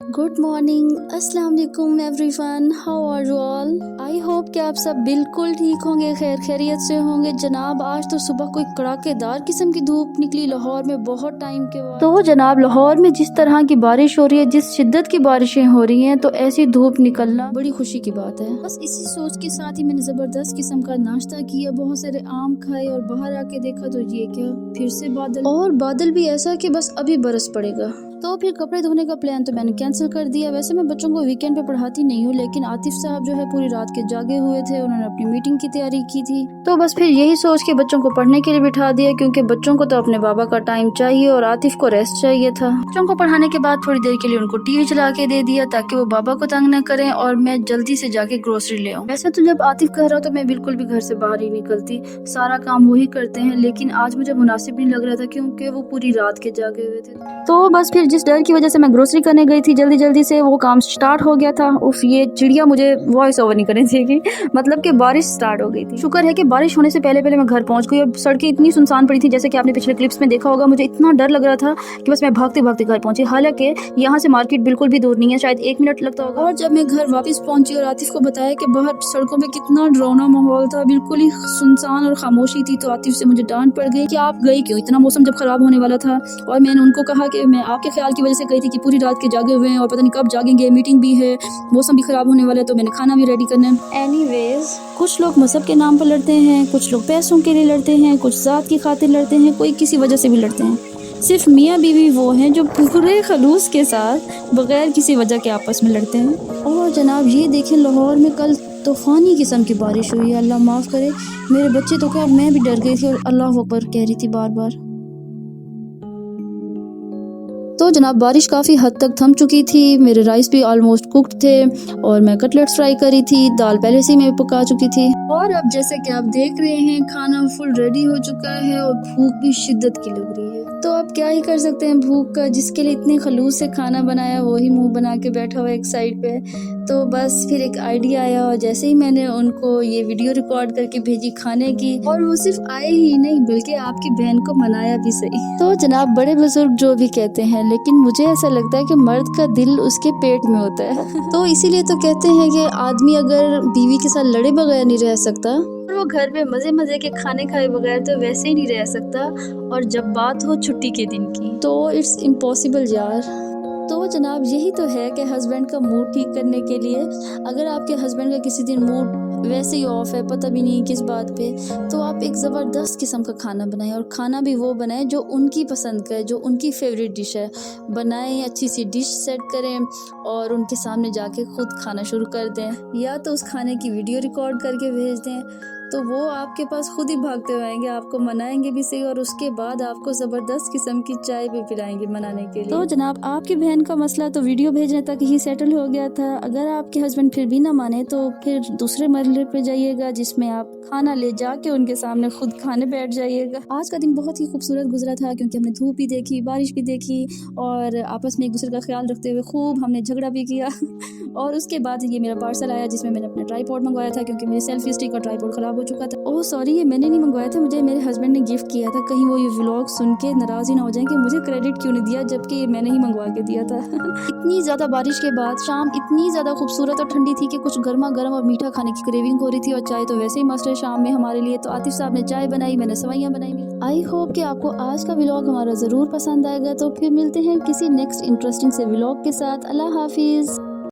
Good morning, अस्सलाम वालेकुम everyone, how are you all. I hope कि आप सब बिल्कुल ठीक होंगे, खैर खैरियत से होंगे। जनाब आज तो सुबह कोई कड़ाकेदार किस्म की धूप निकली लाहौर में बहुत टाइम के बाद। तो जनाब लाहौर में जिस तरह की बारिश हो रही है, जिस शिद्दत की बारिशें हो रही हैं, तो ऐसी धूप निकलना बड़ी खुशी की बात है। बस इसी सोच के साथ ही मैंने जबरदस्त किस्म का नाश्ता किया, बहुत सारे आम खाए और बाहर आके देखा तो ये क्या, फिर से बादल, और बादल भी ऐसा कि बस अभी बरस पड़ेगा। तो फिर कपड़े धोने का प्लान तो मैंने कैंसिल कर दिया। वैसे मैं बच्चों को वीकेंड पे पढ़ाती नहीं हूँ, लेकिन आतिफ साहब जो है पूरी रात के जागे हुए थे, उन्होंने अपनी मीटिंग की तैयारी की थी। तो बस फिर यही सोच के बच्चों को पढ़ने के लिए बिठा दिया, क्योंकि बच्चों को तो अपने बाबा का टाइम चाहिए और आतिफ को रेस्ट चाहिए था। बच्चों को पढ़ाने के बाद थोड़ी देर के लिए उनको टीवी चला के दे दिया ताकि वो बाबा को तंग न करें और मैं जल्दी से जाके ग्रोसरी ले आऊँ। वैसे तो जब आतिफ कह रहा तो मैं बिल्कुल भी घर से बाहर ही निकलती, सारा काम वही करते हैं, लेकिन आज मुझे मुनासिब नहीं लग रहा था क्योंकि वो पूरी रात के जागे हुए थे। तो बस फिर जिस डर की वजह से मैं ग्रोसरी करने गई थी, जल्दी जल्दी से वो काम स्टार्ट हो गया था। उफ, ये चिड़िया मुझे वॉइस ओवर नहीं करनी चाहिए, मतलब कि बारिश स्टार्ट हो गई थी। शुक्र है कि बारिश होने से पहले पहले मैं घर पहुंच गई और सड़कें इतनी सुनसान पड़ी थी, जैसे कि आपने पिछले क्लिप्स में देखा होगा। मुझे इतना डर लग रहा था कि बस मैं भागते भागते घर पहुंची। हालांकि यहाँ से मार्केट बिल्कुल भी दूर नहीं है, शायद 1 मिनट लगता होगा। और जब मैं घर वापस पहुंची और आतिफ को बताया कि बाहर सड़कों पे कितना डरावना माहौल था, बिल्कुल ही सुनसान और खामोशी थी, तो आतिफ से मुझे डांट पड़ गई कि आप गई क्यों, इतना मौसम जब खराब होने वाला था। और मैंने उनको कहा कि मैं आपके ख्याल की वजह से गई थी कि पूरी रात के जागे हुए हैं और पता नहीं कब जागेंगे, मीटिंग भी है, मौसम भी खराब होने वाला है, तो मैंने खाना भी रेडी करना है। एनीवेज, कुछ लोग मजहब के नाम पर लड़ते हैं, कुछ लोग पैसों के लिए लड़ते हैं, कुछ जात की खातिर लड़ते हैं, कोई किसी वजह से भी लड़ते हैं। सिर्फ मियाँ बीवी वो हैं जो पूरे खलूस के साथ बगैर किसी वजह के आपस में लड़ते हैं। और जनाब ये देखें, लाहौर में कल तूफानी किस्म की बारिश हुई है। अल्लाह माफ़ करे, मेरे बच्चे तो क्या, मैं भी डर गई थी और अल्लाह अकबर कह रही थी बार बार। तो जनाब बारिश काफ़ी हद तक थम चुकी थी, मेरे राइस भी ऑलमोस्ट कुक्ड थे और मैं कटलेट्स फ्राई करी थी, दाल पहले से मैं पका चुकी थी। और अब जैसे कि आप देख रहे हैं, खाना फुल रेडी हो चुका है और भूख भी शिद्दत की लग रही है। तो अब क्या ही कर सकते हैं भूख का, जिसके लिए इतने खलूस से खाना बनाया वही मुंह बना के बैठा हुआ एक साइड पे। तो बस फिर एक आइडिया आया और जैसे ही मैंने उनको ये वीडियो रिकॉर्ड करके भेजी खाने की, और वो सिर्फ आए ही नहीं बल्कि आपकी बहन को मनाया भी सही। तो जनाब बड़े बुजुर्ग जो भी कहते हैं, लेकिन मुझे ऐसा लगता है कि मर्द का दिल उसके पेट में होता है। तो इसीलिए तो कहते हैं कि आदमी अगर बीवी के साथ लड़े बगैर नहीं रह सकता, और वो घर पे मजे मजे के खाने खाए बगैर तो वैसे ही नहीं रह सकता, और जब बात हो छुट्टी के दिन की तो इट्स इम्पॉसिबल यार। तो जनाब यही तो है कि हस्बैंड का मूड ठीक करने के लिए, अगर आपके हस्बैंड का किसी दिन मूड वैसे ही ऑफ है, पता भी नहीं किस बात पे, तो आप एक ज़बरदस्त किस्म का खाना बनाएं, और खाना भी वो बनाएं जो उनकी पसंद का है, जो उनकी फेवरेट डिश है बनाएं। अच्छी सी डिश सेट करें और उनके सामने जाके खुद खाना शुरू कर दें, या तो उस खाने की वीडियो रिकॉर्ड करके भेज दें, तो वो आपके पास खुद ही भागते हुए आएंगे, आपको मनाएंगे भी सही, और उसके बाद आपको ज़बरदस्त किस्म की चाय भी पिलाएंगे मनाने के लिए। तो जनाब आपकी बहन का मसला तो वीडियो भेजने तक ही सेटल हो गया था। अगर आपके हस्बैंड फिर भी ना माने तो फिर दूसरे मरहले पे जाइएगा, जिसमें आप खाना ले जाके उनके सामने खुद खाने बैठ जाइएगा। आज का दिन बहुत ही खूबसूरत गुजरा था, क्योंकि हमने धूप भी देखी, बारिश भी देखी, और आपस में एक दूसरे का ख्याल रखते हुए खूब हमने झगड़ा भी किया। और उसके बाद ये मेरा पार्सल आया, जिसमें मैंने अपना ट्राइपॉड मंगवाया था, क्योंकि मेरी सेल्फी स्टिक का ट्राइपॉड खराब हो चुका था। ओह सॉरी, ये मैंने नहीं मंगवाया था, मुझे मेरे हस्बैंड ने गिफ्ट किया था। कहीं वो ये व्लॉग सुन के नाराज ही ना हो जाएं कि मुझे क्रेडिट क्यों नहीं दिया, जबकि ये मैंने ही मंगवा के दिया था। इतनी ज़्यादा बारिश के बाद शाम इतनी ज़्यादा खूबसूरत और ठंडी थी कि कुछ गर्मा गर्म और मीठा खाने की क्रेविंग हो रही थी, और चाय तो वैसे ही मस्ट है शाम में हमारे लिए। तो आतिफ साहब ने चाय बनाई, मैंने सवैयाँ बनाई। आई होप कि आपको आज का व्लॉग हमारा ज़रूर पसंद आएगा। तो फिर मिलते हैं किसी नेक्स्ट इंटरेस्टिंग से व्लॉग के साथ। अल्लाह हाफिज़।